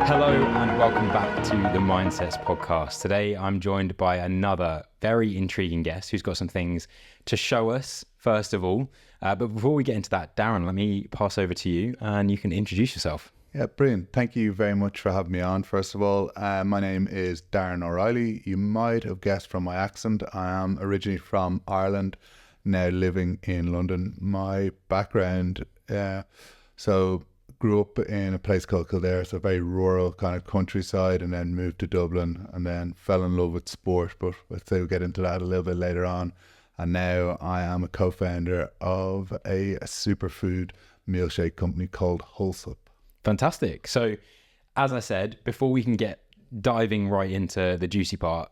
Hello and welcome back to the Mindsets podcast. Today I'm joined by another very intriguing guest who's got some things to show us, first of all. But before we get into that, Darren, let me pass over to you and you can introduce yourself. Yeah, brilliant. Thank you very much for having me on. First of all, my name is Darren O'Reilly. You might have guessed from my accent. I am originally from Ireland, now living in London. My background, grew up in a place called Kildare, so very rural kind of countryside, and then moved to Dublin and then fell in love with sport, but I'd say we'll get into that a little bit later on. And now I am a co-founder of a superfood milkshake company called WholeSupp. Fantastic. So as I said, before we can get diving right into the juicy part,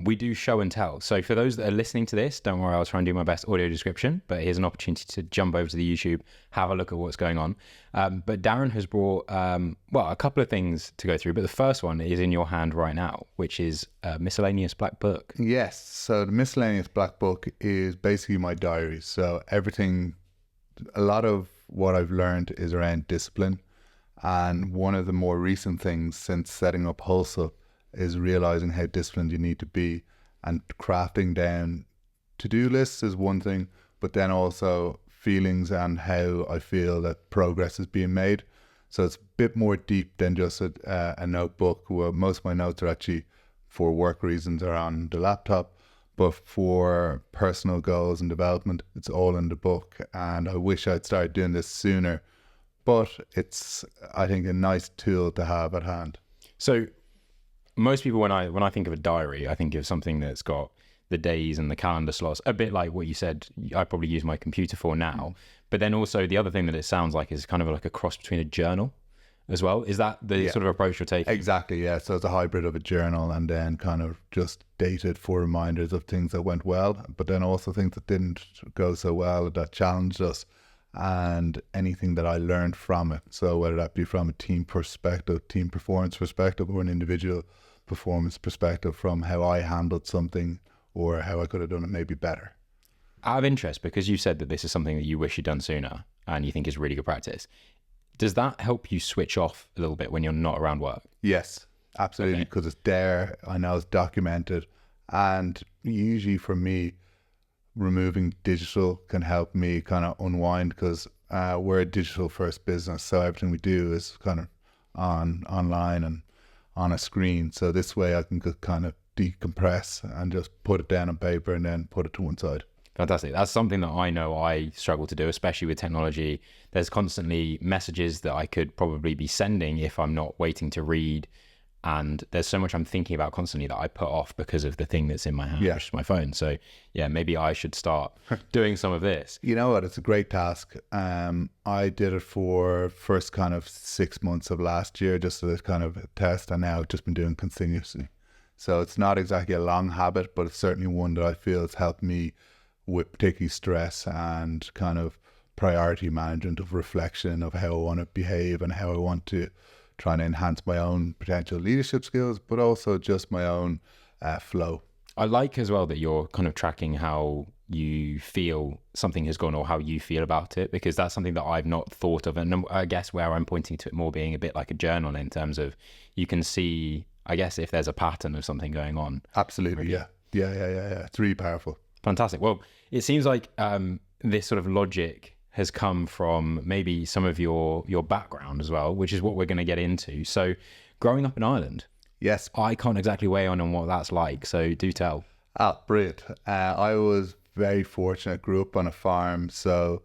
we do show and tell. So for those that are listening to this, don't worry, I'll try and do my best audio description, but here's an opportunity to jump over to the YouTube, have a look at what's going on. But Darren has brought, a couple of things to go through, but the first one is in your hand right now, which is a miscellaneous black book. Yes. So the miscellaneous black book is basically my diary. So a lot of what I've learned is around discipline. And one of the more recent things since setting up WholeSupp is realizing how disciplined you need to be, and crafting down to-do lists is one thing, but then also feelings and how I feel that progress is being made. So it's a bit more deep than just a notebook. Well, most of my notes are actually, for work reasons, are on the laptop, but for personal goals and development, it's all in the book. And I wish I'd started doing this sooner. But it's, I think, a nice tool to have at hand. So most people, when I think of a diary, I think of something that's got the days and the calendar slots, a bit like what you said I probably use my computer for now. But then also the other thing that it sounds like is kind of like a cross between a journal as well. Is that the sort of approach you're taking? Exactly, yeah. So it's a hybrid of a journal and then kind of just dated for reminders of things that went well, but then also things that didn't go so well, that challenged us, and anything that I learned from it. So whether that be from a team perspective, team performance perspective, or an individual performance perspective from how I handled something or how I could have done it maybe better. Out of interest, because you said that this is something that you wish you'd done sooner and you think is really good practice, does that help you switch off a little bit when you're not around work? Yes, absolutely, because it's there, I know it's documented, and usually for me, removing digital can help me kind of unwind, because we're a digital first business, so everything we do is kind of online and on a screen. So this way I can kind of decompress and just put it down on paper and then put it to one side. Fantastic. That's something that I know I struggle to do, especially with technology. There's constantly messages that I could probably be sending if I'm not waiting to read. And there's so much I'm thinking about constantly that I put off because of the thing that's in my hand, which is my phone. So yeah, maybe I should start doing some of this. You know what? It's a great task. I did it for first kind of 6 months of last year, just as a kind of a test, and now I've just been doing continuously. So it's not exactly a long habit, but it's certainly one that I feel has helped me with particularly stress and kind of priority management, of reflection of how I want to behave and how I want to trying to enhance my own potential leadership skills, but also just my own flow. I like as well that you're kind of tracking how you feel something has gone or how you feel about it, because that's something that I've not thought of. And I guess where I'm pointing to it more being a bit like a journal, in terms of you can see, I guess, if there's a pattern of something going on. Absolutely, yeah. It's really powerful. Fantastic. Well, it seems like this sort of logic has come from maybe some of your background as well, which is what we're going to get into. So growing up in Ireland. Yes. I can't exactly weigh on what that's like, so do tell. Brilliant. I was very fortunate, grew up on a farm, so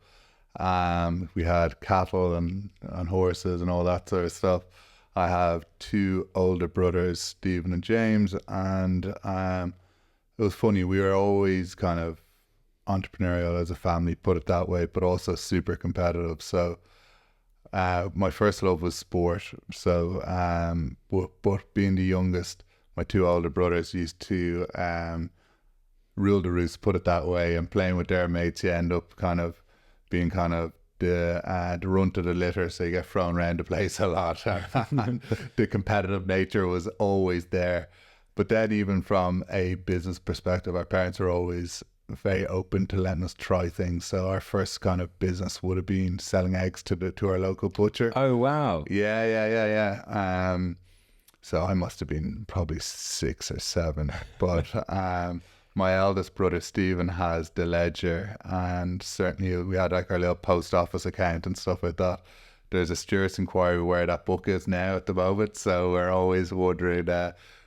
we had cattle and horses and all that sort of stuff. I have two older brothers, Stephen and James, and it was funny, we were always kind of entrepreneurial as a family, put it that way, but also super competitive. So my first love was sport. So but being the youngest, my two older brothers used to rule the roost, put it that way, and playing with their mates, you end up kind of being kind of the runt of the litter, so you get thrown around the place a lot. The competitive nature was always there. But then even from a business perspective, our parents are always very open to letting us try things. So our first kind of business would have been selling eggs to our local butcher. Oh, wow. Yeah. So I must have been probably 6 or 7. But my eldest brother Stephen has the ledger, and certainly we had like our little post office account and stuff like that. There's a Stewart's inquiry where that book is now at the moment, so we're always wondering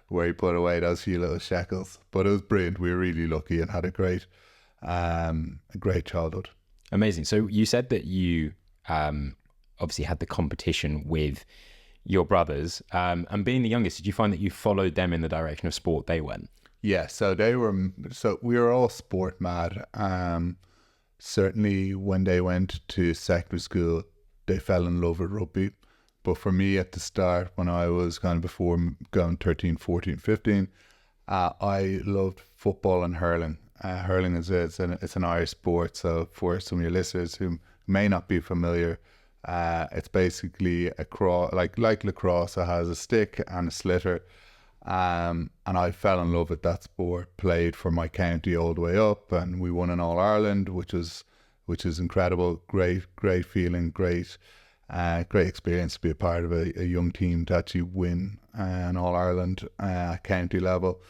where he put away those few little shekels. But it was brilliant. We were really lucky and had a great childhood. Amazing. So you said that you obviously had the competition with your brothers, and being the youngest, did you find that you followed them in the direction of sport they went? Yeah, so we were all sport mad. Certainly when they went to secondary school, they fell in love with rugby. But for me at the start, when I was kind of before going 13, 14, 15, I loved football and hurling. Hurling is it's an Irish sport. So for some of your listeners who may not be familiar, it's basically like lacrosse. It has a stick and a sliotar. And I fell in love with that sport, played for my county all the way up, and we won an All-Ireland, which is incredible. Great feeling, great experience to be a part of a young team to actually win an All-Ireland county level.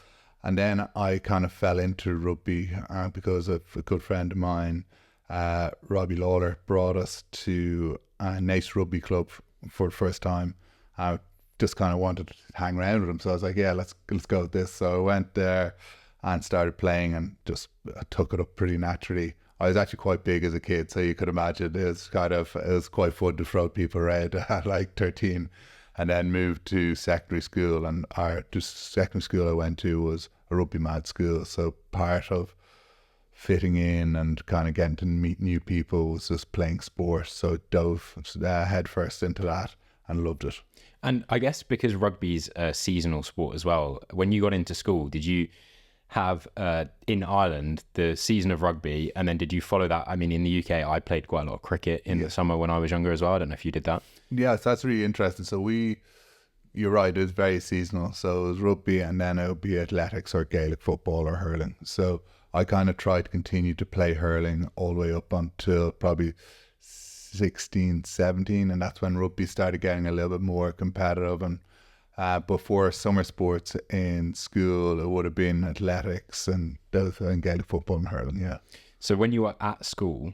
And then I kind of fell into rugby because of a good friend of mine, Robbie Lawler, brought us to Nace Rugby Club for the first time. I just kind of wanted to hang around with him, so I was like, yeah, let's go with this. So I went there and started playing, and just took it up pretty naturally. I was actually quite big as a kid, so you could imagine it was quite fun to throw people around at like 13, and then moved to secondary school. And the secondary school I went to was a rugby mad school, so part of fitting in and kind of getting to meet new people was just playing sport. So dove head first into that and loved it. And I guess because rugby's a seasonal sport as well, when you got into school, did you have in Ireland the season of rugby, and then did you follow that? I mean, in the UK, I played quite a lot of cricket in the summer when I was younger as well. I don't know if you did that. Yeah, so that's really interesting. So you're right, it was very seasonal. So it was rugby, and then it would be athletics or Gaelic football or hurling. So I kind of tried to continue to play hurling all the way up until probably 16, 17, and that's when rugby started getting a little bit more competitive. And before summer sports in school, it would have been athletics and Gaelic football and hurling. Yeah. So when you were at school,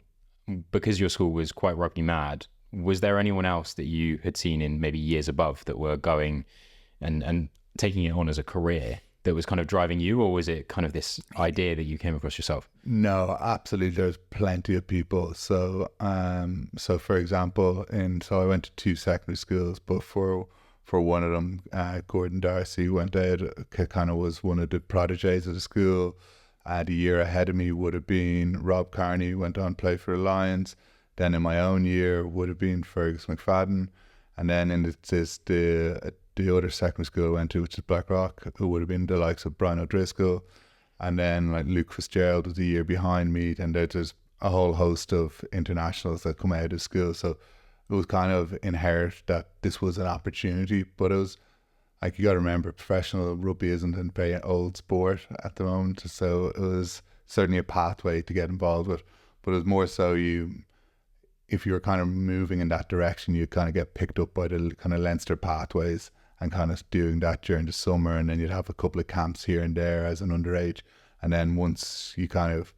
because your school was quite rugby mad, was there anyone else that you had seen in maybe years above that were going and taking it on as a career that was kind of driving you, or was it kind of this idea that you came across yourself? No, absolutely. There's plenty of people. So, for example, so I went to 2 secondary schools, but for one of them, Gordon Darcy went out, kind of was one of the prodigies of the school. The year ahead of me would have been Rob Carney, went on to play for the Lions. Then in my own year would have been Fergus McFadden. And then in the other secondary school I went to, which is Blackrock, it would have been the likes of Brian O'Driscoll. And then like Luke Fitzgerald was a year behind me. And there's a whole host of internationals that come out of school. So it was kind of inherent that this was an opportunity. But it was like, you got to remember, professional rugby isn't a very old sport at the moment. So it was certainly a pathway to get involved with. But it was more so if you were kind of moving in that direction, you kind of get picked up by the kind of Leinster pathways and kind of doing that during the summer. And then you'd have a couple of camps here and there as an underage. And then once you kind of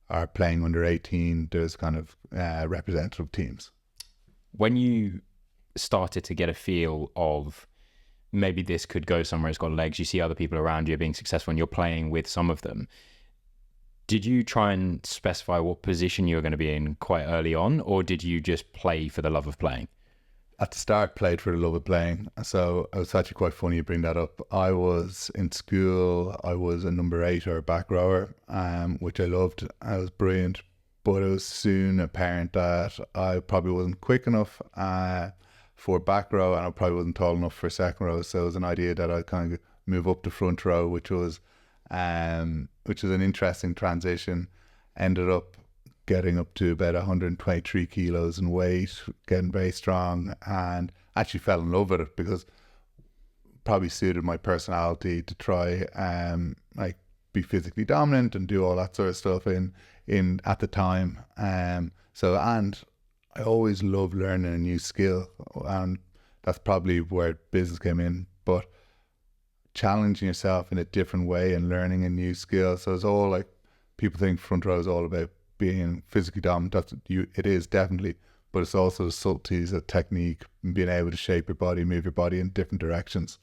are playing under 18, there's kind of representative teams. When you started to get a feel of maybe this could go somewhere, it's got legs, you see other people around you being successful and you're playing with some of them, did you try and specify what position you were going to be in quite early on, or did you just play for the love of playing? At the start, played for the love of playing. So it was actually quite funny you bring that up. I was in school, I was a number 8 or a back rower, which I loved. I was brilliant, but it was soon apparent that I probably wasn't quick enough for back row, and I probably wasn't tall enough for second row. So it was an idea that I'd kind of move up to front row, which was an interesting transition. Ended up getting up to about 123 kilos in weight, getting very strong, and actually fell in love with it because it probably suited my personality to try like be physically dominant and do all that sort of stuff in at the time. So, and I always love learning a new skill, and that's probably where business came in, but challenging yourself in a different way and learning a new skill. So it's all like, people think front row is all about being physically dominant. It is definitely, but it's also the subtleties of technique and being able to shape your body, move your body in different directions.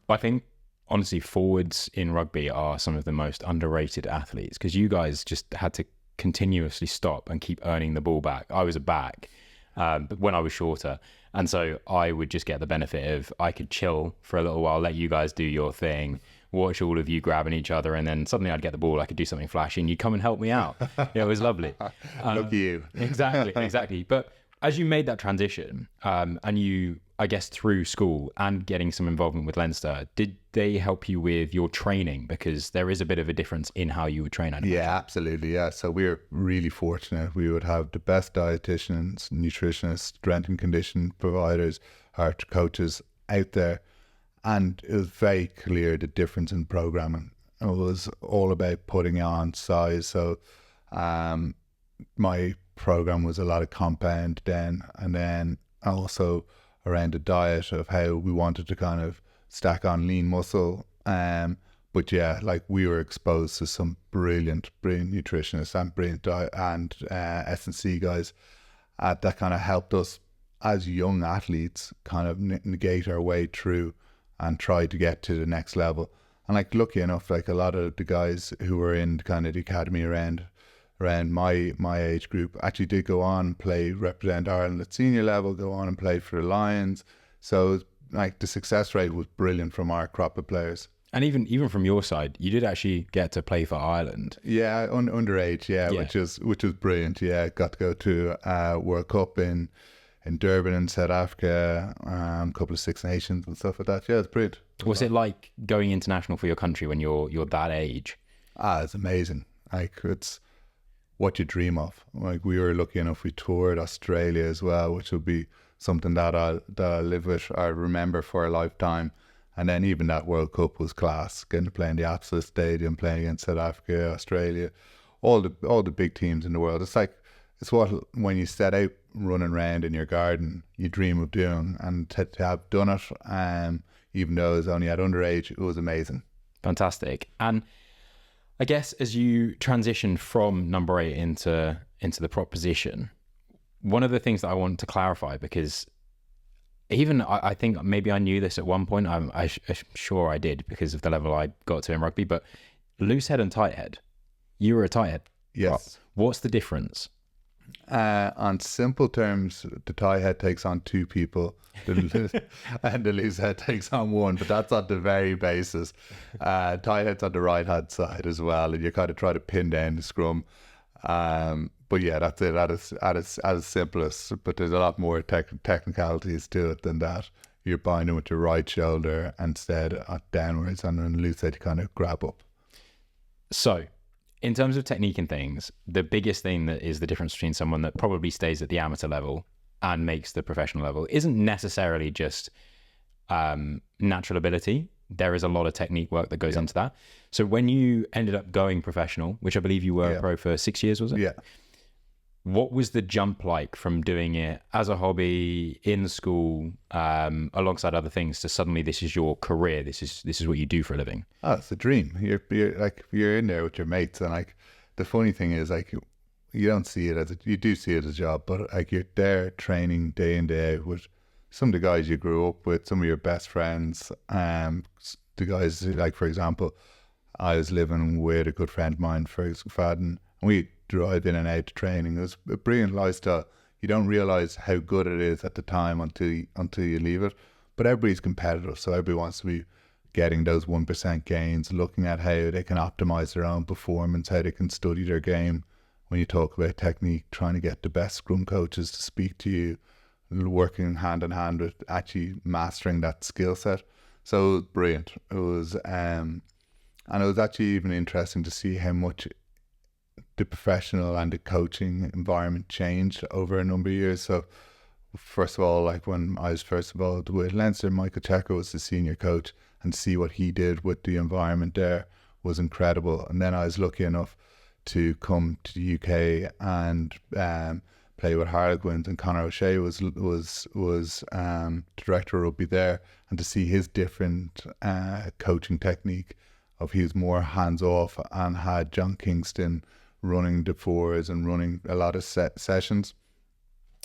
I think honestly, forwards in rugby are some of the most underrated athletes, because you guys just had to continuously stop and keep earning the ball back. I was a back, but when I was shorter, and so I would just get the benefit of, I could chill for a little while, let you guys do your thing, watch all of you grabbing each other, and then suddenly I'd get the ball, I could do something flashy, and you'd come and help me out. It was lovely. Lucky you. Exactly. But as you made that transition, and you, I guess, through school and getting some involvement with Leinster, did they help you with your training? Because there is a bit of a difference in how you would train. Yeah, absolutely. Yeah. So we're really fortunate. We would have the best dietitians, nutritionists, strength and conditioning providers, our coaches out there. And it was very clear the difference in programming. It was all about putting on size. So my program was a lot of compound then, and then also around the diet of how we wanted to kind of stack on lean muscle. But yeah, like, we were exposed to some brilliant nutritionists and brilliant diet and S&C guys that kind of helped us as young athletes kind of negate our way through and try to get to the next level. And like, lucky enough, like, a lot of the guys who were in kind of the academy around my age group actually did go on and play, represent Ireland at senior level, go on and play for the Lions. So like, the success rate was brilliant from our crop of players. And even from your side, you did actually get to play for Ireland. Yeah, underage, yeah. which was brilliant. Yeah, got to go to World Cup in Durban in South Africa, a couple of Six Nations and stuff like that. Yeah, it's brilliant. Was it like going international for your country when you're that age? It's amazing. Like, it's what you dream of. Like, we were lucky enough, we toured Australia as well, which would be something that I'll live with, I remember for a lifetime. And then even that World Cup was class, getting to play in the Absolute Stadium, playing against South Africa, Australia, all the big teams in the world. It's like, it's what, when you set out running around in your garden, you dream of doing, and to have done it, even though I was only at underage, it was amazing. Fantastic. And I guess as you transition from number 8 into the prop position, one of the things that I want to clarify, because even I think maybe I knew this at one point, I'm sure I did because of the level I got to in rugby, but loose head and tight head, you were a tight head. Yes. What's the difference? On simple terms, the tight head takes on 2 people and the loose head takes on 1, but that's on the very basis. Tight head's on the right hand side as well, and you kind of try to pin down the scrum. But yeah, that's it at its simplest, but there's a lot more technicalities to it than that. You're binding with your right shoulder instead downwards, and then loose head you kind of grab up. So in terms of technique and things, the biggest thing that is the difference between someone that probably stays at the amateur level and makes the professional level isn't necessarily just natural ability. There is a lot of technique work that goes into that. So when you ended up going professional, which I believe you were a pro for 6 years, was it? Yeah. What was the jump like from doing it as a hobby in school, alongside other things, to suddenly this is your career, this is what you do for a living? Oh, it's a dream. You're in there with your mates, and like, the funny thing is, like, you don't see it as you do see it as a job, but like, you're there training day in day out with some of the guys you grew up with, some of your best friends. The guys, like, for example, I was living with a good friend of mine, Fergus Fadden, and we drive in and out to training. It was a brilliant lifestyle. You don't realize how good it is at the time until you leave it. But everybody's competitive, so everybody wants to be getting those 1% gains, looking at how they can optimize their own performance, how they can study their game. When you talk about technique, trying to get the best scrum coaches to speak to you, working hand in hand with actually mastering that skill set. So it was brilliant. It was, and it was actually even interesting to see how much the professional and the coaching environment changed over a number of years. So first of all, like, when I was first involved with Leinster, Michael Checker was the senior coach, and see what he did with the environment there was incredible. And then I was lucky enough to come to the UK and play with Harlequins, and Conor O'Shea was the director of rugby there, and to see his different coaching technique of he was more hands off and had John Kingston running the fours and running a lot of sessions.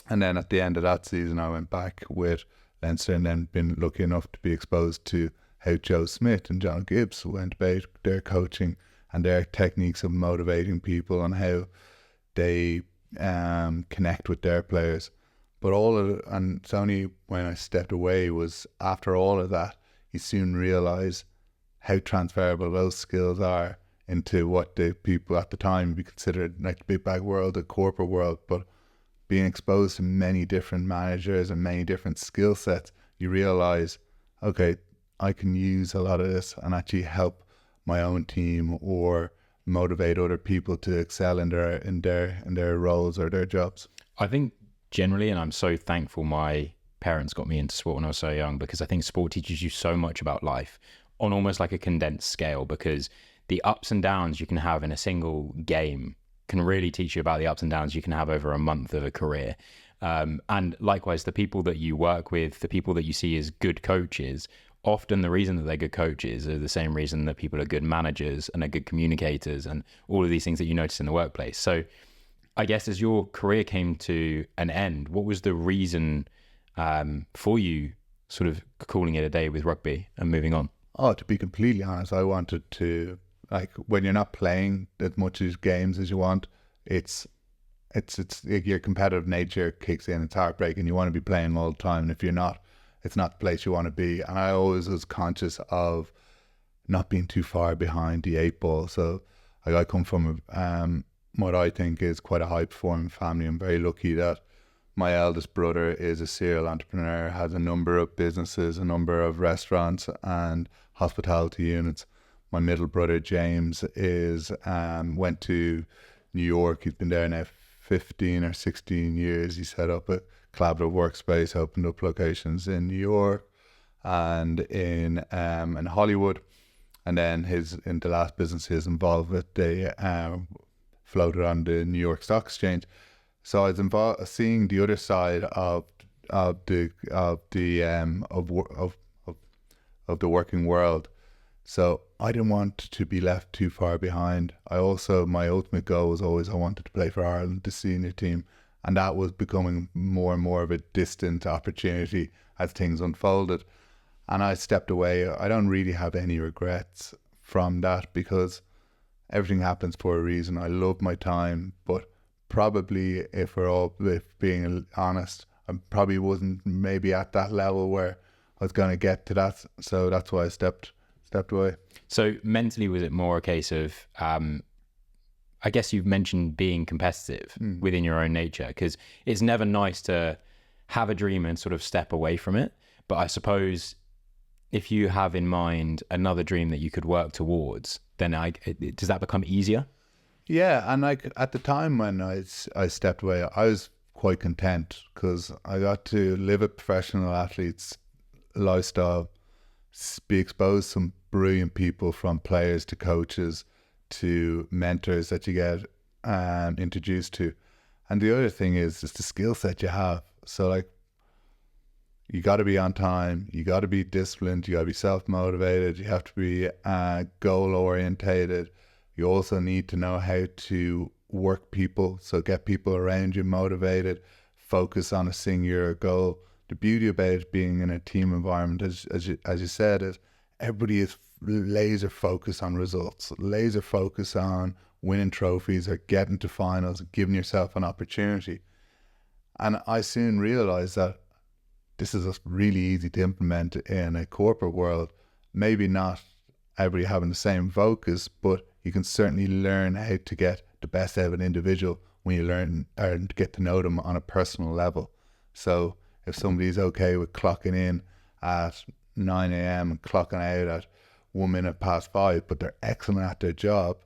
And then at the end of that season I went back with Leinster, and then been lucky enough to be exposed to how Joe Smith and John Gibbs went about their coaching and their techniques of motivating people and how they connect with their players. But all of it, and it's only when I stepped away was after all of that, you soon realise how transferable those skills are into what the people at the time we considered like the big bag world, the corporate world. But being exposed to many different managers and many different skill sets, you realise, okay, I can use a lot of this and actually help my own team or motivate other people to excel in their roles or their jobs. I think generally, and I'm so thankful my parents got me into sport when I was so young, because I think sport teaches you so much about life on almost like a condensed scale, because the ups and downs you can have in a single game can really teach you about the ups and downs you can have over a month of a career. And likewise, the people that you work with, the people that you see as good coaches, often the reason that they're good coaches are the same reason that people are good managers and are good communicators and all of these things that you notice in the workplace. So I guess as your career came to an end, what was the reason for you sort of calling it a day with rugby and moving on? Oh, to be completely honest, I wanted to, like, when you're not playing as much as games as you want, it's your competitive nature kicks in. It's heartbreaking. You want to be playing all the time, and if you're not, it's not the place you want to be. And I always was conscious of not being too far behind the eight ball. So like, I come from what I think is quite a high performing family. I'm very lucky that my eldest brother is a serial entrepreneur, has a number of businesses, a number of restaurants and hospitality units. My middle brother James went to New York. He's been there now 15 or 16 years. He set up a collaborative workspace, opened up locations in New York and in Hollywood. And then in the last business he was involved with, they floated on the New York Stock Exchange. So I was involved seeing the other side of the working world. So I didn't want to be left too far behind. My ultimate goal was always I wanted to play for Ireland, the senior team, and that was becoming more and more of a distant opportunity as things unfolded. And I stepped away. I don't really have any regrets from that because everything happens for a reason. I love my time, but probably if being honest, I probably wasn't maybe at that level where I was going to get to that. So that's why I stepped away. So mentally, was it more a case of, I guess you've mentioned being competitive within your own nature, because it's never nice to have a dream and sort of step away from it. But I suppose if you have in mind another dream that you could work towards, then does that become easier? Yeah, and like at the time when I stepped away, I was quite content because I got to live a professional athlete's lifestyle, be exposed to some brilliant people, from players to coaches to mentors that you get introduced to. And the other thing is the skill set you have. So like, you got to be on time, you got to be disciplined, you got to be self-motivated, you have to be goal-orientated. You also need to know how to work people, so get people around you motivated, focus on a singular goal. The beauty about being in a team environment, as you said, is everybody is laser focused on results, laser focused on winning trophies or getting to finals, giving yourself an opportunity. And I soon realized that this is really easy to implement in a corporate world. Maybe not everybody having the same focus, but you can certainly learn how to get the best out of an individual when you learn or get to know them on a personal level. So if somebody's okay with clocking in at 9 a.m. and clocking out at 1 minute past 5, but they're excellent at their job,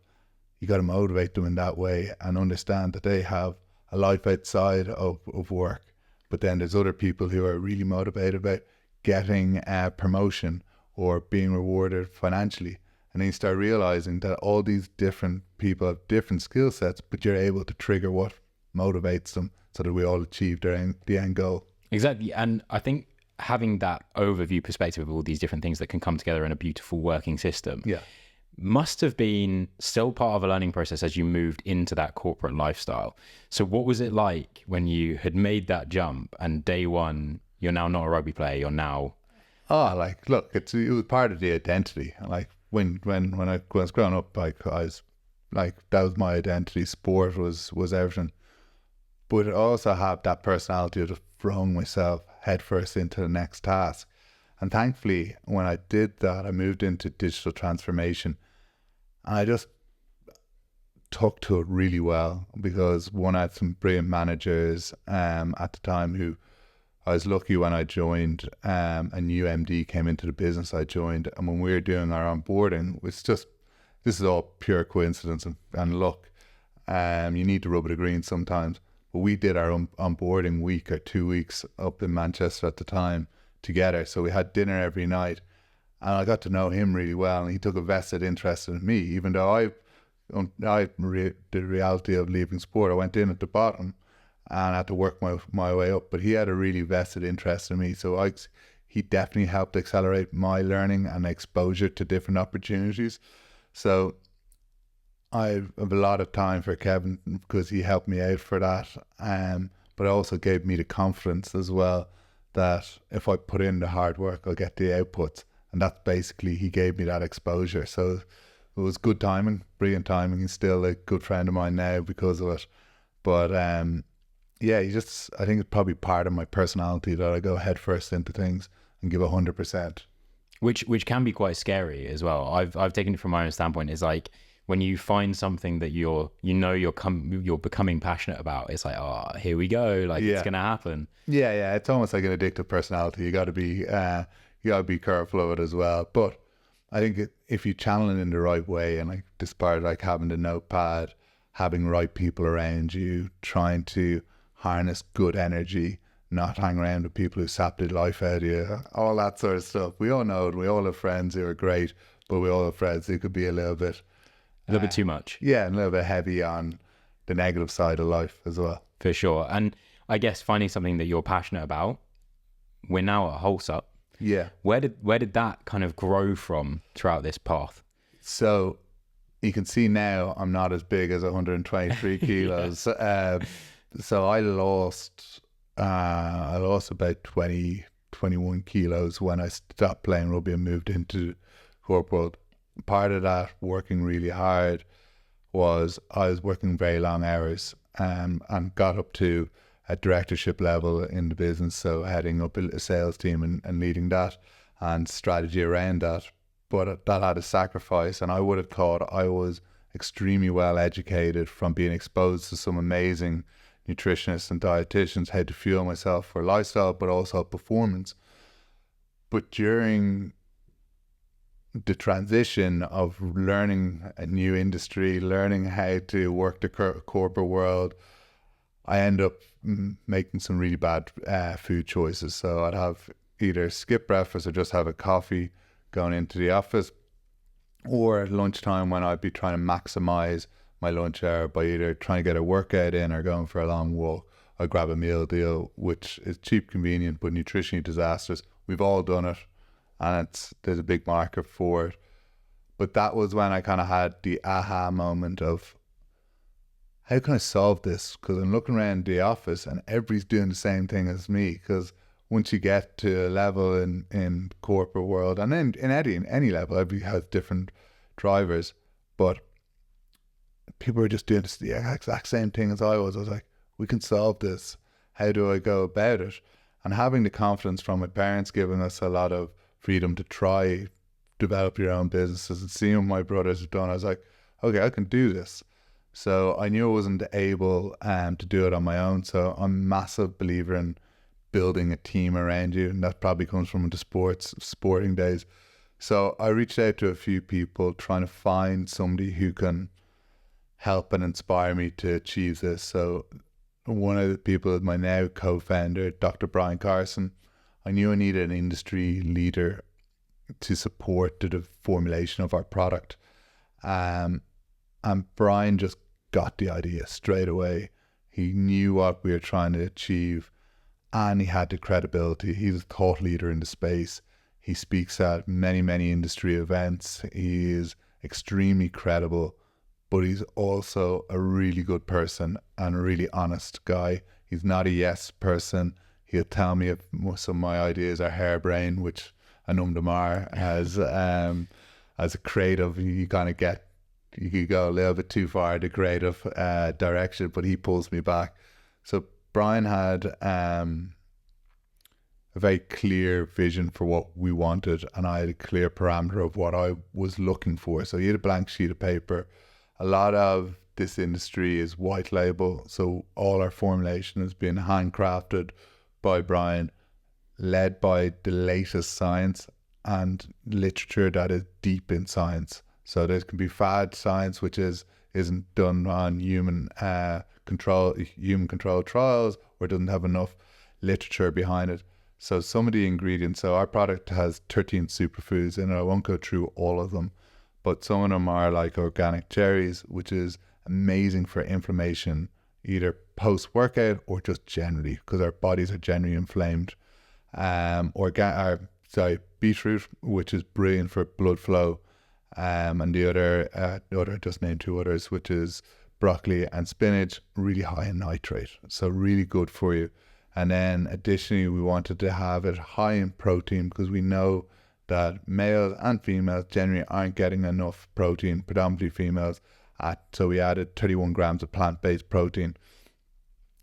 you got to motivate them in that way and understand that they have a life outside of work. But then there's other people who are really motivated about getting a promotion or being rewarded financially. And then you start realizing that all these different people have different skill sets, but you're able to trigger what motivates them so that we all achieve the end goal. Exactly. And I think having that overview perspective of all these different things that can come together in a beautiful working system must have been still part of a learning process as you moved into that corporate lifestyle. So what was it like when you had made that jump and day one, you're now not a rugby player, you're now... Like, look, it was part of the identity. Like, when I was growing up, like, I was like, that was my identity. Sport was everything. But I also have that personality of just throwing myself headfirst into the next task. And thankfully, when I did that, I moved into digital transformation. And I just took to it really well because one, I had some brilliant managers at the time who I was lucky when I joined, a new MD came into the business I joined. And when we were doing our onboarding, this is all pure coincidence and luck. You need to rub it a green sometimes. But we did our onboarding week or 2 weeks up in Manchester at the time together. So we had dinner every night. And I got to know him really well. And he took a vested interest in me, even though the reality of leaving sport, I went in at the bottom and had to work my way up. But he had a really vested interest in me. So he definitely helped accelerate my learning and exposure to different opportunities. So I have a lot of time for Kevin because he helped me out for that. But also gave me the confidence as well that if I put in the hard work, I'll get the outputs. And that's basically, he gave me that exposure. So it was good timing, brilliant timing. He's still a good friend of mine now because of it. But I think it's probably part of my personality that I go head first into things and give 100%. Which can be quite scary as well. I've taken it from my own standpoint. It's like when you find something that you're becoming passionate about, it's like, oh, here we go. Like it's gonna happen. Yeah. It's almost like an addictive personality. You got to be careful of it as well. But I think if you channel it in the right way, and like this part, like having the notepad, having right people around you, trying to harness good energy, not hang around with people who sap the life out of you, all that sort of stuff. We all know it. We all have friends who are great, but we all have friends who could be a little bit too much. Yeah, and a little bit heavy on the negative side of life as well. For sure. And I guess finding something that you're passionate about, we're now at WholeSupp. Yeah. Where did that kind of grow from throughout this path? So you can see now I'm not as big as 123 kilos. So I lost about 21 kilos when I stopped playing rugby and moved into corporate world. Part of that working really hard was I was working very long hours and got up to a directorship level in the business, so heading up a sales team and leading that and strategy around that. But that had a sacrifice, and I would have thought I was extremely well educated from being exposed to some amazing nutritionists and dietitians how to fuel myself for lifestyle but also performance. But during the transition of learning a new industry, learning how to work the corporate world, I end up making some really bad food choices. So I'd have either skip breakfast or just have a coffee going into the office, or at lunchtime when I'd be trying to maximize my lunch hour by either trying to get a workout in or going for a long walk, I'd grab a meal deal, which is cheap, convenient, but nutritionally disastrous. We've all done it, and there's a big market for it. But that was when I kind of had the aha moment of, how can I solve this? Because I'm looking around the office and everybody's doing the same thing as me. Because once you get to a level in corporate world, and then in any level, everybody has different drivers, but people are just doing the exact same thing as I was. I was like, we can solve this. How do I go about it? And having the confidence from my parents, giving us a lot of freedom to try, develop your own businesses, and seeing what my brothers have done, I was like, okay, I can do this. So I knew I wasn't able to do it on my own. So I'm a massive believer in building a team around you, and that probably comes from the sporting days. So I reached out to a few people trying to find somebody who can help and inspire me to achieve this. So one of the people is my now co-founder, Dr. Brian Carson. I knew I needed an industry leader to support the formulation of our product. And Brian just got the idea straight away. He knew what we were trying to achieve, and he had the credibility. He's a thought leader in the space. He speaks at many industry events. He is extremely credible, but he's also a really good person and a really honest guy. He's not a yes person. He'll tell me if some of my ideas are harebrained, which I know them are. As a creative, you could go a little bit too far the creative direction, but he pulls me back. So Brian had a very clear vision for what we wanted, and I had a clear parameter of what I was looking for. So he had a blank sheet of paper. A lot of this industry is white label, so all our formulation has been handcrafted by Brian, led by the latest science and literature that is deep in science. So there can be fad science, which isn't done on human controlled trials, or doesn't have enough literature behind it. So some of the ingredients, so our product has 13 superfoods in it. I won't go through all of them, but some of them are like organic cherries, which is amazing for inflammation, either post-workout or just generally, because our bodies are generally inflamed. Beetroot, which is brilliant for blood flow. And the other, just named two others, which is broccoli and spinach, really high in nitrate, so really good for you. And then additionally, we wanted to have it high in protein, because we know that males and females generally aren't getting enough protein, predominantly females. So we added 31 grams of plant-based protein.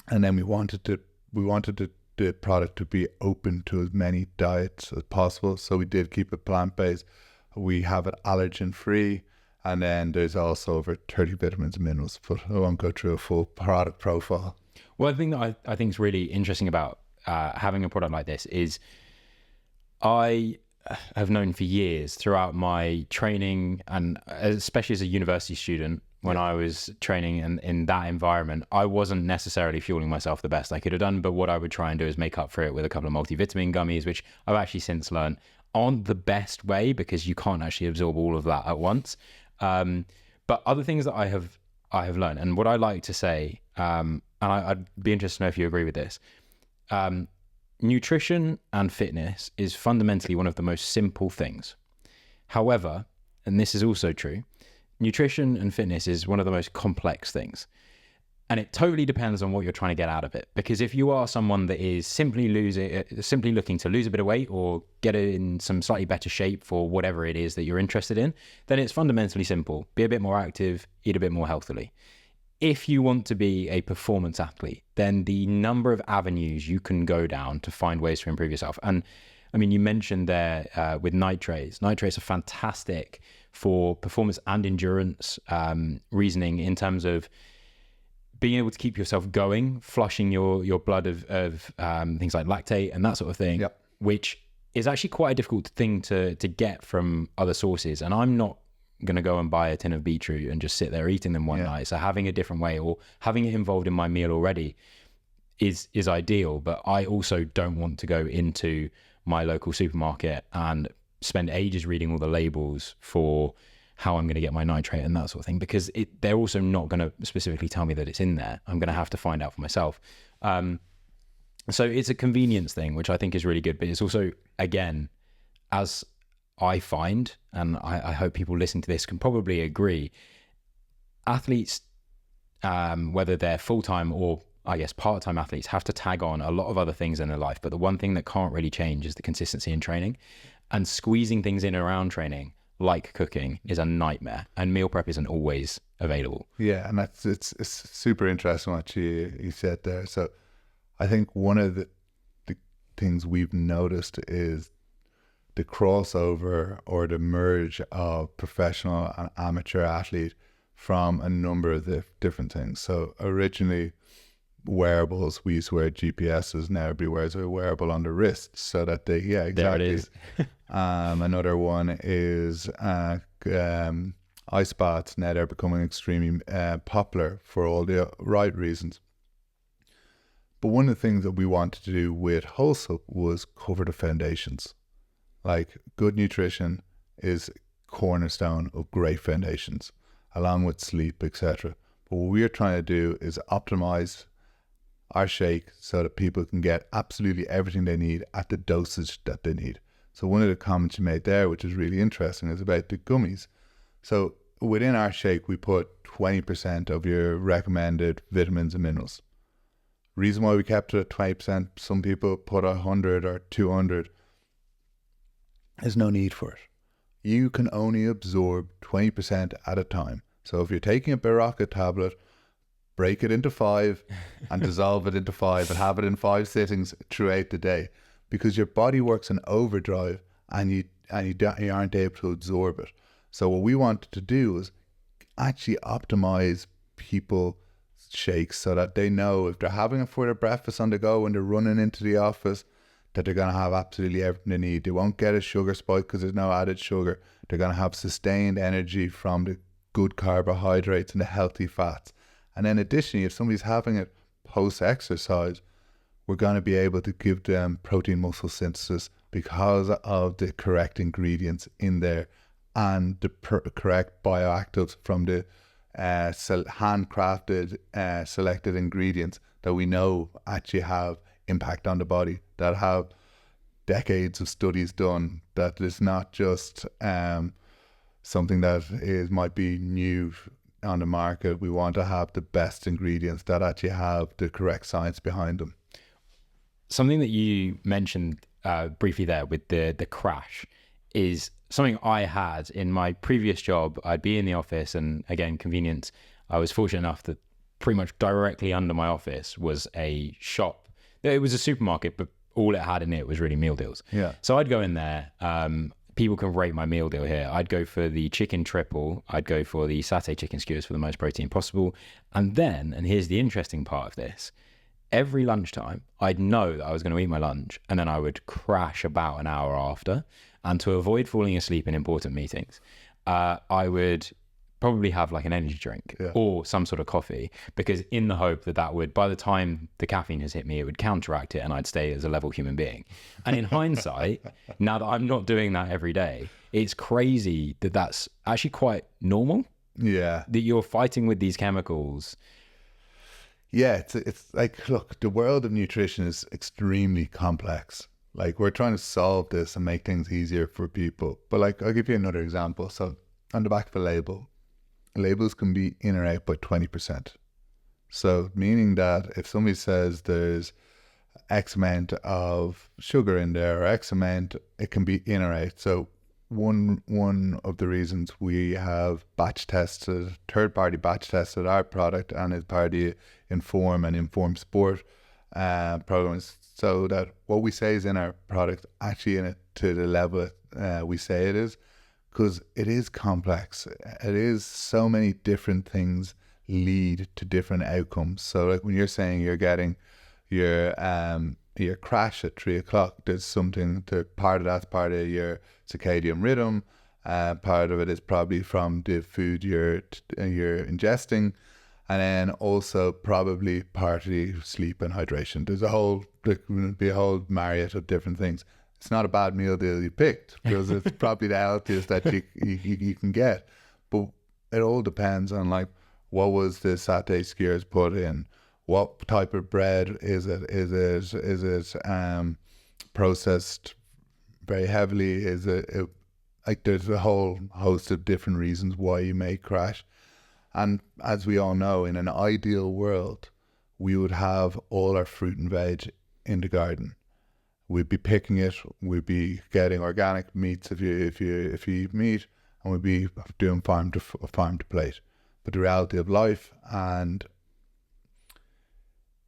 And then we wanted the product to be open to as many diets as possible. So we did keep it plant-based. We have it allergen-free. And then there's also over 30 vitamins and minerals, but I won't go through a full product profile. Well, the thing that I think is really interesting about having a product like this is I have known for years throughout my training, and especially as a university student, when I was training in that environment, I wasn't necessarily fueling myself the best I could have done. But what I would try and do is make up for it with a couple of multivitamin gummies, which I've actually since learned aren't the best way, because you can't actually absorb all of that at once. But other things that I have learned, and what I like to say, and I'd be interested to know if you agree with this, nutrition and fitness is fundamentally one of the most simple things. However, and this is also true, nutrition and fitness is one of the most complex things. And it totally depends on what you're trying to get out of it. Because if you are someone that is simply looking to lose a bit of weight or get in some slightly better shape for whatever it is that you're interested in, then it's fundamentally simple. Be a bit more active, eat a bit more healthily. If you want to be a performance athlete, then the number of avenues you can go down to find ways to improve yourself. And I mean, you mentioned there with nitrates. Nitrates are fantastic for performance and endurance reasoning, in terms of being able to keep yourself going, flushing your blood of things like lactate and that sort of thing, yep. Which is actually quite a difficult thing to get from other sources. And I'm not going to go and buy a tin of beetroot and just sit there eating them one night. So having a different way, or having it involved in my meal already, is ideal. But I also don't want to go into my local supermarket and spend ages reading all the labels for how I'm going to get my nitrate and that sort of thing, because they're also not going to specifically tell me that it's in there. I'm going to have to find out for myself. So it's a convenience thing, which I think is really good. But it's also, again, as I find, and I hope people listening to this can probably agree, athletes, whether they're full-time or I guess part-time athletes, have to tag on a lot of other things in their life. But the one thing that can't really change is the consistency in training, and squeezing things in around training, like cooking, is a nightmare, and meal prep isn't always available. Yeah, and it's super interesting what you said there. So I think one of the things we've noticed is the crossover or the merge of professional and amateur athlete from a number of different things. So originally, wearables, we used to wear GPSs, now everybody wears a wearable on the wrist so that they, yeah, exactly. There it is. Another one is ice baths. Now they're becoming extremely popular for all the right reasons. But one of the things that we wanted to do with WholeSupp was cover the foundations. Like, good nutrition is cornerstone of great foundations, along with sleep, etc. But what we're trying to do is optimize our shake so that people can get absolutely everything they need at the dosage that they need. So one of the comments you made there, which is really interesting, is about the gummies. So within our shake, we put 20% of your recommended vitamins and minerals. Reason why we kept it at 20%, some people put 100 or 200. There's no need for it. You can only absorb 20% at a time. So if you're taking a Baraka tablet, break it into 5 and dissolve it into 5 and have it in 5 sittings throughout the day, because your body works in overdrive and you aren't able to absorb it. So what we wanted to do is actually optimize people's shakes so that they know if they're having it for their breakfast on the go when they're running into the office, that they're going to have absolutely everything they need. They won't get a sugar spike because there's no added sugar. They're going to have sustained energy from the good carbohydrates and the healthy fats. And then additionally, if somebody's having it post-exercise, we're going to be able to give them protein muscle synthesis because of the correct ingredients in there and the correct bioactives from the handcrafted, selected ingredients that we know actually have impact on the body, that have decades of studies done, that is not just something that might be new on the market. We want to have the best ingredients that actually have the correct science behind them. Something that you mentioned briefly there with the crash is something I had in my previous job. I'd be in the office, and again, convenience, I was fortunate enough that pretty much directly under my office was a shop. It was a supermarket, but all it had in it was really meal deals. Yeah. So I'd go in there. People can rate my meal deal here. I'd go for the chicken triple. I'd go for the satay chicken skewers for the most protein possible. And then, and here's the interesting part of this, every lunchtime, I'd know that I was going to eat my lunch, and then I would crash about an hour after. And to avoid falling asleep in important meetings, I would probably have like an energy drink or some sort of coffee, because in the hope that would, by the time the caffeine has hit me, it would counteract it and I'd stay as a level human being. And in hindsight, now that I'm not doing that every day, it's crazy that that's actually quite normal. Yeah. That you're fighting with these chemicals. Yeah, it's like, look, the world of nutrition is extremely complex. Like, we're trying to solve this and make things easier for people. But like, I'll give you another example. So on the back of a label, labels can be in or out by 20%. So meaning that if somebody says there's X amount of sugar in there or X amount, it can be in or out. So one of the reasons we have batch tested, third-party batch tested our product, and is part of the Inform and Inform Sport programs, so that what we say is in our product actually in it to the level we say it is, because it is complex. It is so many different things lead to different outcomes. So like when you're saying you're getting your crash at 3 o'clock, there's something to part of that's part of your circadian rhythm. Part of it is probably from the food you're ingesting, and then also probably partly sleep and hydration. There will be a whole myriad of different things. It's not a bad meal deal you picked, because it's probably the healthiest that you can get. But it all depends on like, what was the satay skewers put in? What type of bread is it? Is it processed very heavily? Is it like, there's a whole host of different reasons why you may crash. And as we all know, in an ideal world, we would have all our fruit and veg in the garden. We'd be picking it. We'd be getting organic meats if you eat meat, and we'd be doing farm to plate. But the reality of life and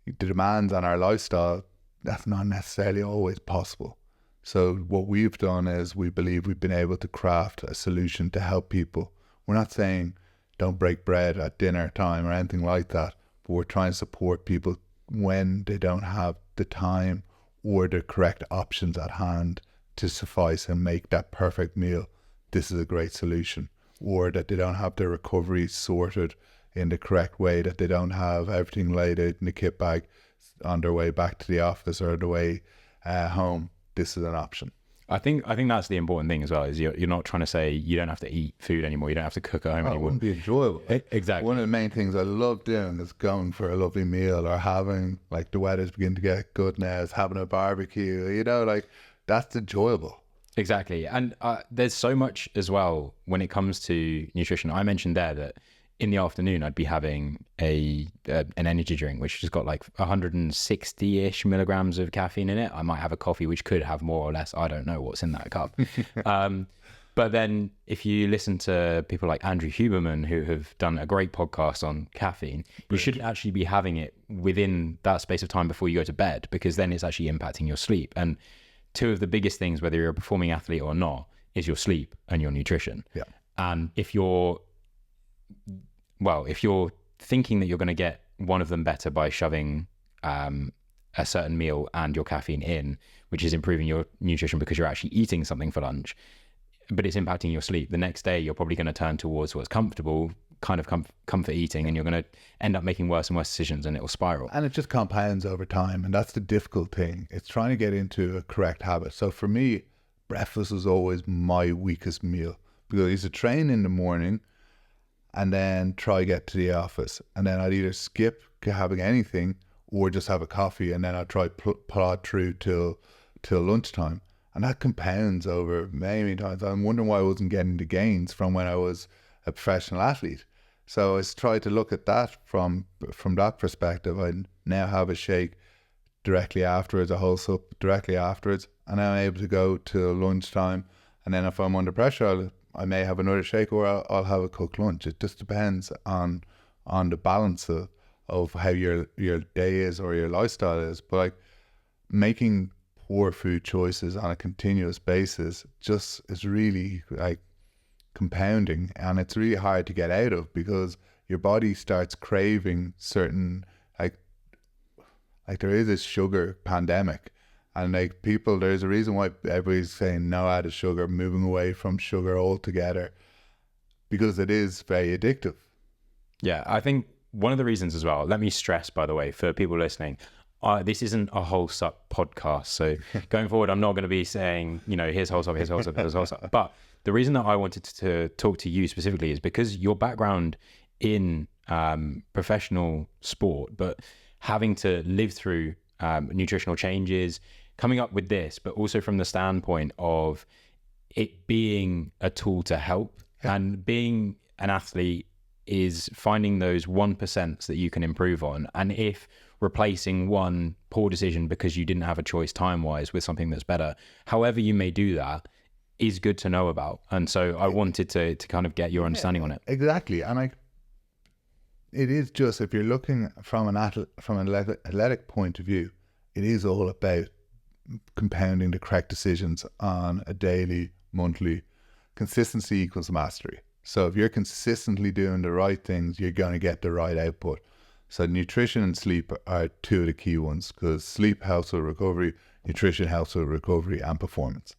the demands on our lifestyle, that's not necessarily always possible. So what we've done is, we believe we've been able to craft a solution to help people. We're not saying don't break bread at dinner time or anything like that, but we're trying to support people when they don't have the time or the correct options at hand to suffice and make that perfect meal. This is a great solution. Or that they don't have their recovery sorted in the correct way, that they don't have everything laid out in the kit bag on their way back to the office or the way home. This is an option. I think that's the important thing as well, is you're not trying to say you don't have to eat food anymore, you don't have to cook at home anymore. It wouldn't be enjoyable. Exactly. One of the main things I love doing is going for a lovely meal, or having, like, the weather's beginning to get good now, is having a barbecue, you know, like, that's enjoyable. Exactly. And there's so much as well when it comes to nutrition. I mentioned there that in the afternoon I'd be having an energy drink which has got like 160-ish milligrams of caffeine in it. I might have a coffee which could have more or less. I don't know what's in that cup. But then if you listen to people like Andrew Huberman, who have done a great podcast on caffeine, you shouldn't actually be having it within that space of time before you go to bed, because then it's actually impacting your sleep. And two of the biggest things, whether you're a performing athlete or not, is your sleep and your nutrition. Yeah. And if you're thinking that you're going to get one of them better by shoving a certain meal and your caffeine in, which is improving your nutrition because you're actually eating something for lunch, but it's impacting your sleep, the next day you're probably going to turn towards what's comfortable, kind of comfort eating, and you're going to end up making worse and worse decisions, and it will spiral. And it just compounds over time, and that's the difficult thing. It's trying to get into a correct habit. So for me, breakfast was always my weakest meal, because I used to train in the morning and then try get to the office, and then I'd either skip having anything or just have a coffee, and then I'd try plod through till lunchtime. And that compounds over many times. I'm wondering why I wasn't getting the gains from when I was a professional athlete. So I tried to look at that from that perspective. I now have a shake directly afterwards, a WholeSupp directly afterwards, and I'm able to go to lunchtime. And then if I'm under pressure, I may have another shake, or I'll have a cooked lunch. It just depends on the balance of how your day is or your lifestyle is. But like, making poor food choices on a continuous basis just is really like compounding, and it's really hard to get out of, because your body starts craving certain, like there is a sugar pandemic, and like people, there's a reason why everybody's saying no added sugar, moving away from sugar altogether, because it is very addictive. Yeah, I think one of the reasons as well, let me stress, by the way, for people listening, this isn't a WholeSupp podcast. So going forward, I'm not going to be saying, here's WholeSupp, here's WholeSupp, here's WholeSupp. But the reason that I wanted to talk to you specifically is because your background in professional sport, but having to live through nutritional changes, coming up with this, but also from the standpoint of it being a tool to help, and being an athlete is finding those 1% that you can improve on. And if replacing one poor decision because you didn't have a choice time-wise with something that's better, however you may do that, is good to know about. And so I wanted to kind of get your understanding on it. Exactly. And it is just, if you're looking from an athletic point of view, it is all about compounding the correct decisions on a daily, monthly. Consistency equals mastery. So if you're consistently doing the right things, you're going to get the right output. So nutrition and sleep are two of the key ones, because sleep helps with recovery, nutrition helps with recovery and performance.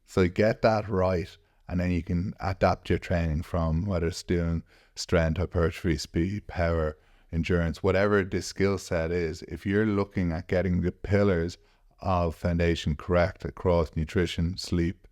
So get that right, and then you can adapt your training from whether it's doing strength, hypertrophy, speed, power, endurance, whatever the skill set is. If you're looking at getting the pillars of foundation correct across nutrition, sleep,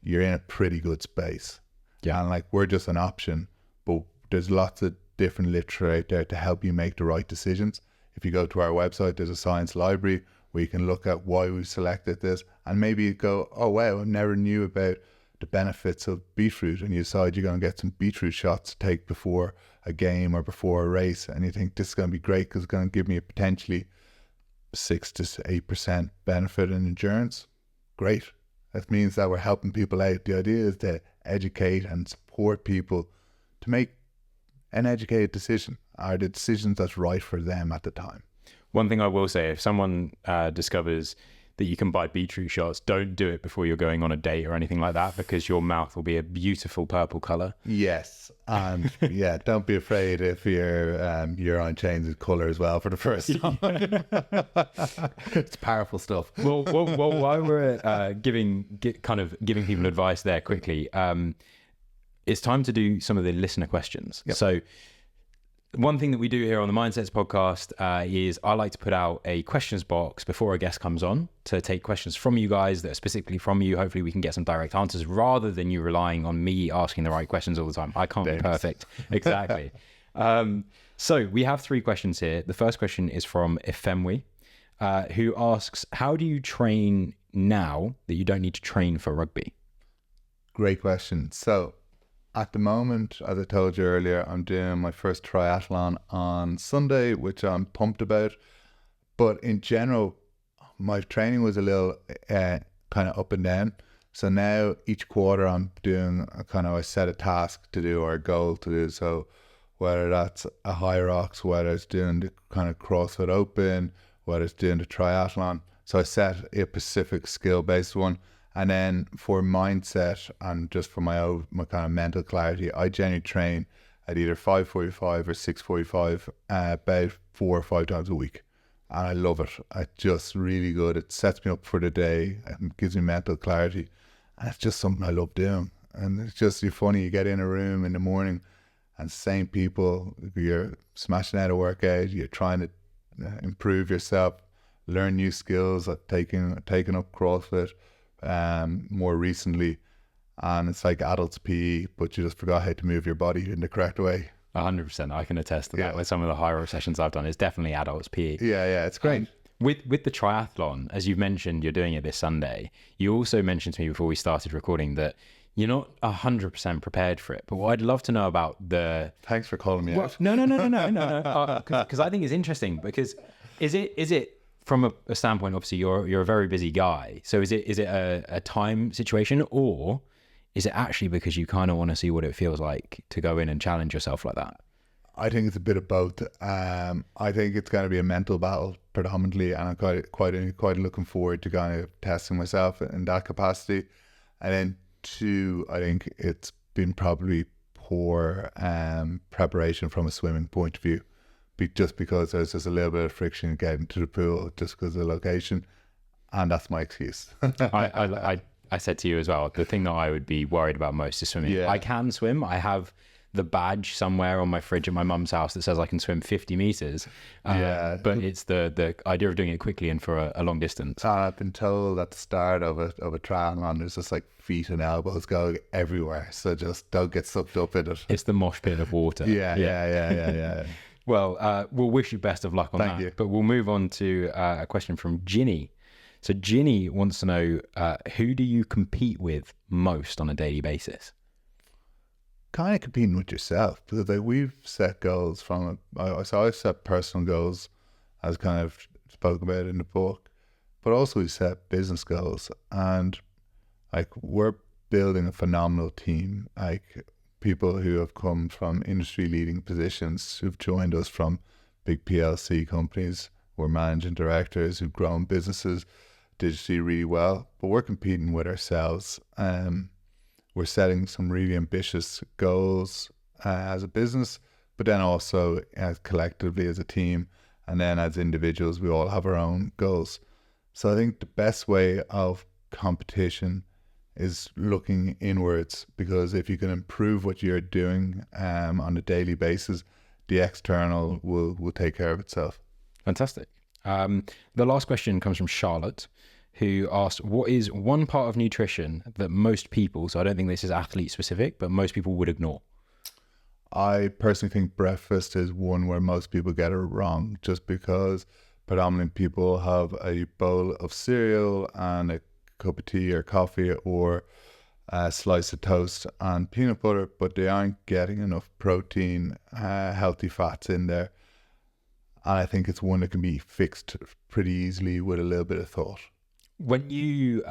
you're in a pretty good space. Yeah. And like, we're just an option, but there's lots of different literature out there to help you make the right decisions. If you go to our website, there's a science library where you can look at why we selected this, and maybe you go, oh wow, I never knew about the benefits of beetroot, and you decide you're going to get some beetroot shots to take before a game or before a race, and you think this is going to be great because it's going to give me a potentially 6 to 8% benefit in endurance. Great. That means that we're helping people out. The idea is to educate and support people to make an educated decision, are the decisions that's right for them at the time. One thing I will say, if someone discovers that you can buy beetroot shots, don't do it before you're going on a date or anything like that, because your mouth will be a beautiful purple color. Yes. And yeah, don't be afraid if your urine changes color as well for the first time. It's powerful stuff. Well, while we're giving people advice there quickly, it's time to do some of the listener questions. Yep. So one thing that we do here on the Mindsets podcast is I like to put out a questions box before a guest comes on to take questions from you guys that are specifically from you. Hopefully we can get some direct answers rather than you relying on me asking the right questions all the time. I can't be perfect. Exactly. So we have 3 questions here. The first question is from Ifemwe, who asks, how do you train now that you don't need to train for rugby? Great question. So at the moment, as I told you earlier, I'm doing my first triathlon on Sunday, which I'm pumped about. But in general, my training was a little kind of up and down. So now each quarter I'm doing I set a task to do or a goal to do. So whether that's a high rocks, whether it's doing the kind of CrossFit Open, whether it's doing the triathlon. So I set a specific skill-based one. And then for mindset and just for my kind of mental clarity, I generally train at either 5:45 or 6:45 about 4 or 5 times a week. And I love it. It's just really good. It sets me up for the day and gives me mental clarity. And it's just something I love doing. And it's just funny, you get in a room in the morning and same people, you're smashing out a workout, you're trying to improve yourself, learn new skills, taking up CrossFit more recently, and it's like adults PE, but you just forgot how to move your body in the correct way. 100%. I can attest to that with some of the higher sessions I've done. It's definitely adults PE. Yeah, it's great. With the triathlon, as you've mentioned, you're doing it this Sunday. You also mentioned to me before we started recording that you're not 100% prepared for it. But what I'd love to know about the... Thanks for calling me out. No. Because I think it's interesting, because is it from a standpoint, obviously you're a very busy guy. So is it a time situation, or is it actually because you kind of want to see what it feels like to go in and challenge yourself like that? I think it's a bit of both. I think it's going to be a mental battle predominantly, and I'm quite looking forward to kind of testing myself in that capacity. And then 2, I think it's been probably poor preparation from a swimming point of view. Just because there's just a little bit of friction getting to the pool just because of the location, and that's my excuse. I said to you as well, the thing that I would be worried about most is swimming. I can swim. I have the badge somewhere on my fridge at my mum's house that says I can swim 50 meters. But it's the idea of doing it quickly and for a long distance. I've been told at the start of a triathlon, there's just like feet and elbows going everywhere. So just don't get sucked up in it. It's the mosh pit of water. Yeah. Well, we'll wish you best of luck on that. Thank you. But we'll move on to a question from Ginny. So Ginny wants to know, who do you compete with most on a daily basis? Kind of competing with yourself, because we've set goals so I've set personal goals, as kind of spoke about in the book, but also we set business goals, and like we're building a phenomenal team, like people who have come from industry leading positions, who've joined us from big PLC companies. We're managing directors who've grown businesses digitally really well, but we're competing with ourselves. We're setting some really ambitious goals as a business, but then also as collectively as a team, and then as individuals, we all have our own goals. So I think the best way of competition is looking inwards, because if you can improve what you're doing on a daily basis, the external will take care of itself. Fantastic. The last question comes from Charlotte, who asked, what is one part of nutrition that most people, so I don't think this is athlete specific, but most people would ignore? I personally think breakfast is one where most people get it wrong, just because predominantly people have a bowl of cereal and a cup of tea or coffee or a slice of toast and peanut butter, but they aren't getting enough protein, healthy fats in there. And I think it's one that can be fixed pretty easily with a little bit of thought. When you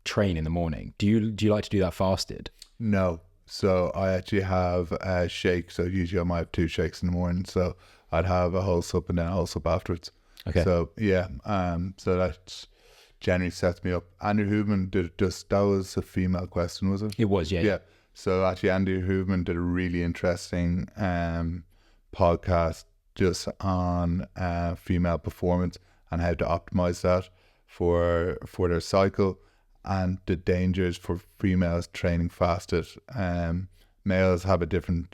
train in the morning, do you like to do that fasted? No. So I actually have a shake. So usually I might have 2 shakes in the morning. So I'd have a WholeSupp and then a WholeSupp afterwards. Okay. So yeah, so that generally sets me up. Andrew Huberman that was a female question, was it? It was, yeah. Yeah. So actually Andrew Huberman did a really interesting podcast just on female performance and how to optimize that for their cycle, and the dangers for females training fasted. Males have a different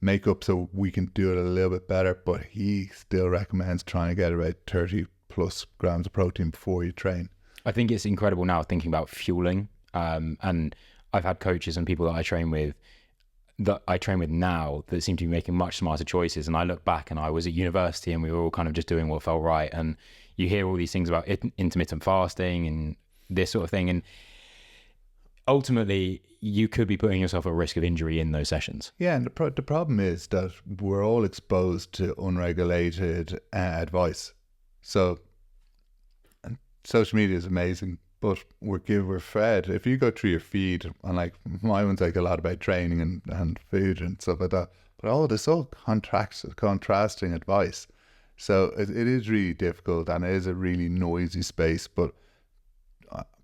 make up so we can do it a little bit better, but he still recommends trying to get about 30 plus grams of protein before you train. I think it's incredible now thinking about fueling. And I've had coaches and people that I train with now that seem to be making much smarter choices. And I look back and I was at university and we were all kind of just doing what felt right. And you hear all these things about intermittent fasting and this sort of thing. And ultimately, you could be putting yourself at risk of injury in those sessions. Yeah, and the problem is that we're all exposed to unregulated advice. So, and social media is amazing, but we're fed. If you go through your feed, and like my one's like a lot about training and food and stuff like that, but it's all contrasting advice. So it is really difficult, and it is a really noisy space. But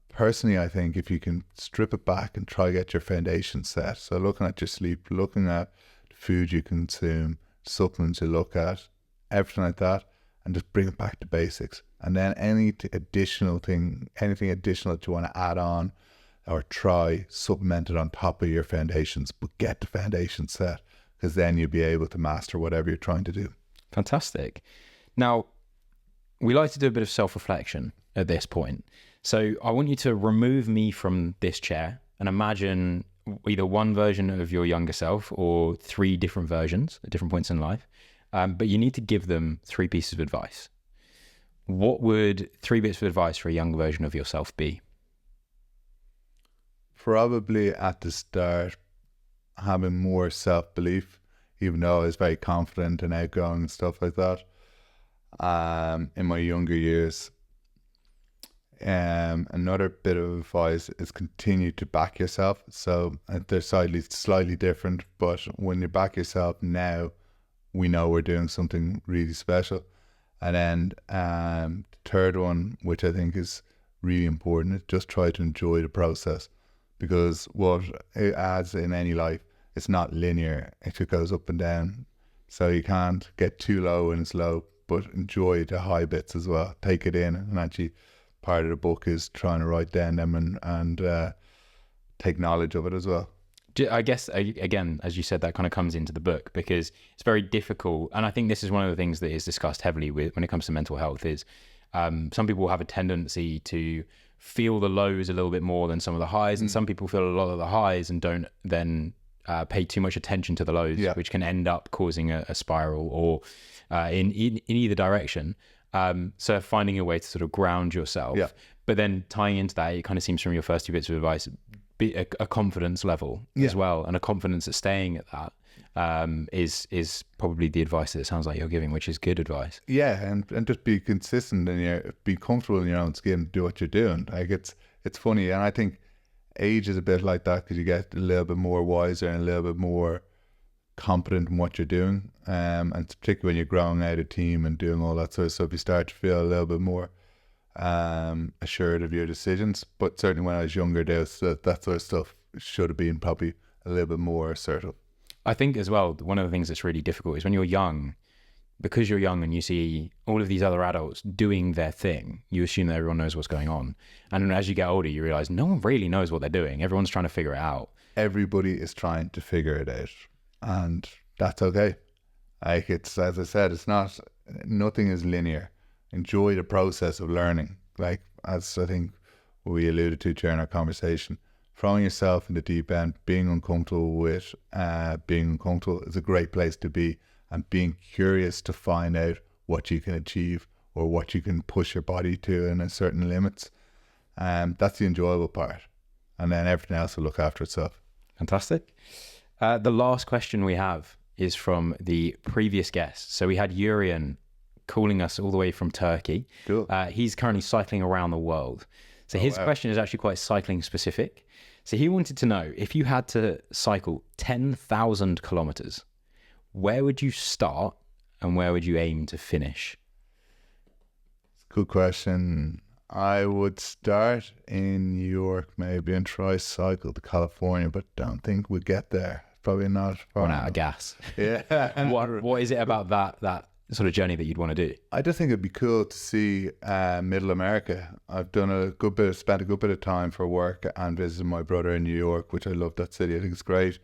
personally, I think if you can strip it back and try to get your foundation set, so looking at your sleep, looking at the food you consume, supplements you look at, everything like that, and just bring it back to basics. And then anything additional that you want to add on or try, supplement it on top of your foundations, but get the foundation set, because then you'll be able to master whatever you're trying to do. Fantastic. Now, we like to do a bit of self-reflection at this point. So I want you to remove me from this chair and imagine either one version of your younger self or three different versions at different points in life. But you need to give them three pieces of advice. What would three bits of advice for a younger version of yourself be? Probably at the start, having more self-belief, even though I was very confident and outgoing and stuff like that. In my younger years. Another bit of advice is continue to back yourself. So they're slightly different, but when you back yourself now, we know we're doing something really special. And then the third one, which I think is really important, is just try to enjoy the process, because what it adds in any life, it's not linear. It goes up and down. So you can't get too low when it's low, but enjoy the high bits as well. Take it in, and actually part of the book is trying to write down them and take knowledge of it as well. I guess, again, as you said, that kind of comes into the book, because it's very difficult. And I think this is one of the things that is discussed heavily when it comes to mental health is some people have a tendency to feel the lows a little bit more than some of the highs. And some people feel a lot of the highs and don't then pay too much attention to the lows, which can end up causing a spiral or in either direction. So finding a way to sort of ground yourself, but then tying into that, it kind of seems from your first two bits of advice, be a confidence level as well, and a confidence at staying at that is probably the advice that it sounds like you're giving, which is good advice. Yeah, and just be consistent and be comfortable in your own skin, do what you're doing. Like it's funny, and I think age is a bit like that, because you get a little bit more wiser and a little bit more competent in what you're doing, and particularly when you're growing out a team and doing all that sort of stuff, you start to feel a little bit more assured of your decisions. But certainly when I was younger, that sort of stuff should have been probably a little bit more assertive. I think as well, one of the things that's really difficult is when you're young, because you're young and you see all of these other adults doing their thing, you assume that everyone knows what's going on. And as you get older, you realize no one really knows what they're doing. Everyone's trying to figure it out. Everybody is trying to figure it out, and that's okay. Like, it's, as I said, nothing is linear. Enjoy the process of learning. Like, as I think we alluded to during our conversation, throwing yourself in the deep end, being uncomfortable is a great place to be, and being curious to find out what you can achieve or what you can push your body to in a certain limits. That's the enjoyable part. And then everything else will look after itself. Fantastic. The last question we have is from the previous guest. So we had Urian calling us all the way from Turkey. Cool. He's currently cycling around the world. So his question is actually quite cycling specific. So he wanted to know, if you had to cycle 10,000 kilometers, where would you start and where would you aim to finish? Good question. I would start in New York maybe and try cycle to California, but don't think we'd get there. Probably not. Run out of gas. Yeah. What is it about that sort of journey that you'd want to do? I just think it'd be cool to see Middle America. I've spent a good bit of time for work and visited my brother in New York, which I love that city. I think it's great.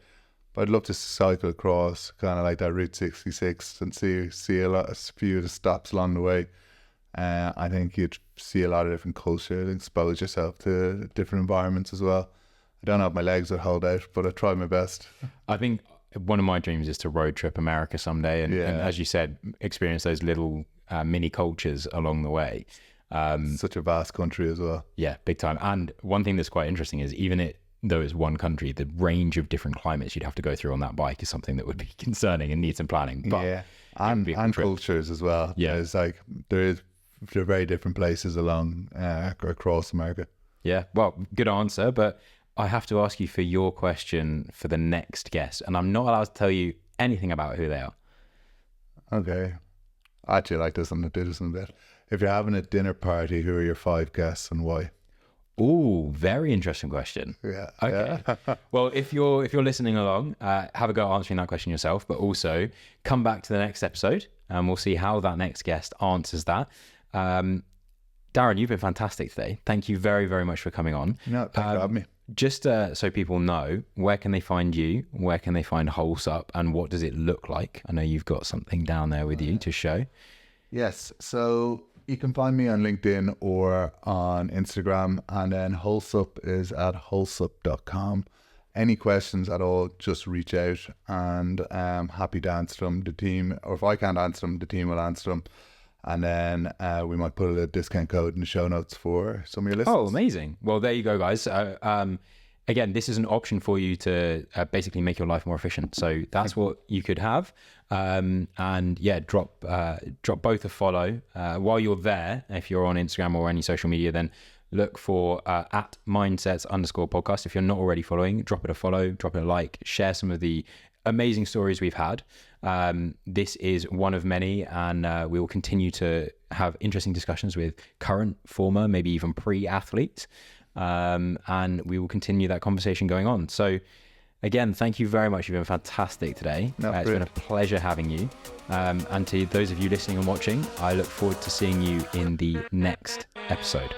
But I'd love to cycle across kind of like that Route 66 and see a few of the stops along the way. I think you'd see a lot of different cultures, expose yourself to different environments as well. I don't know if my legs would hold out, but I try my best. I think one of my dreams is to road trip America someday, and as you said, experience those little mini cultures along the way. Such a vast country as well. Yeah, big time. And one thing that's quite interesting is though it's one country, the range of different climates you'd have to go through on that bike is something that would be concerning and need some planning. But and cultures as well. Yeah, it's like they're very different places along across America. Yeah, well, good answer, but I have to ask you for your question for the next guest, and I'm not allowed to tell you anything about who they are. Okay. I actually like this one to do this in a bit. If you're having a dinner party, who are your 5 guests and why? Ooh, very interesting question. Yeah. Okay. Well, if you're listening along, have a go at answering that question yourself, but also come back to the next episode and we'll see how that next guest answers that. Darren, you've been fantastic today. Thank you very, very much for coming on. No, thanks for having me. Just so people know, where can they find you? Where can they find WholeSupp? And what does it look like? I know you've got something down there with you to show. Yes. So you can find me on LinkedIn or on Instagram. And then WholeSupp is at wholesupp.com. Any questions at all, just reach out, and I'm happy to answer them. The team, or if I can't answer them, the team will answer them. And then we might put a discount code in the show notes for some of your listeners. Oh, amazing. Well, there you go, guys. Again, this is an option for you to basically make your life more efficient. So that's what you could have. And yeah, drop both a follow. While you're there, if you're on Instagram or any social media, then look for at mindsets_podcast. If you're not already following, drop it a follow, drop it a like, share some of the amazing stories we've had. This is one of many, and we will continue to have interesting discussions with current, former, maybe even pre-athletes, and we will continue that conversation going on. So again, thank you very much. You've been fantastic today. It's been a pleasure having you, and to those of you listening and watching, I look forward to seeing you in the next episode.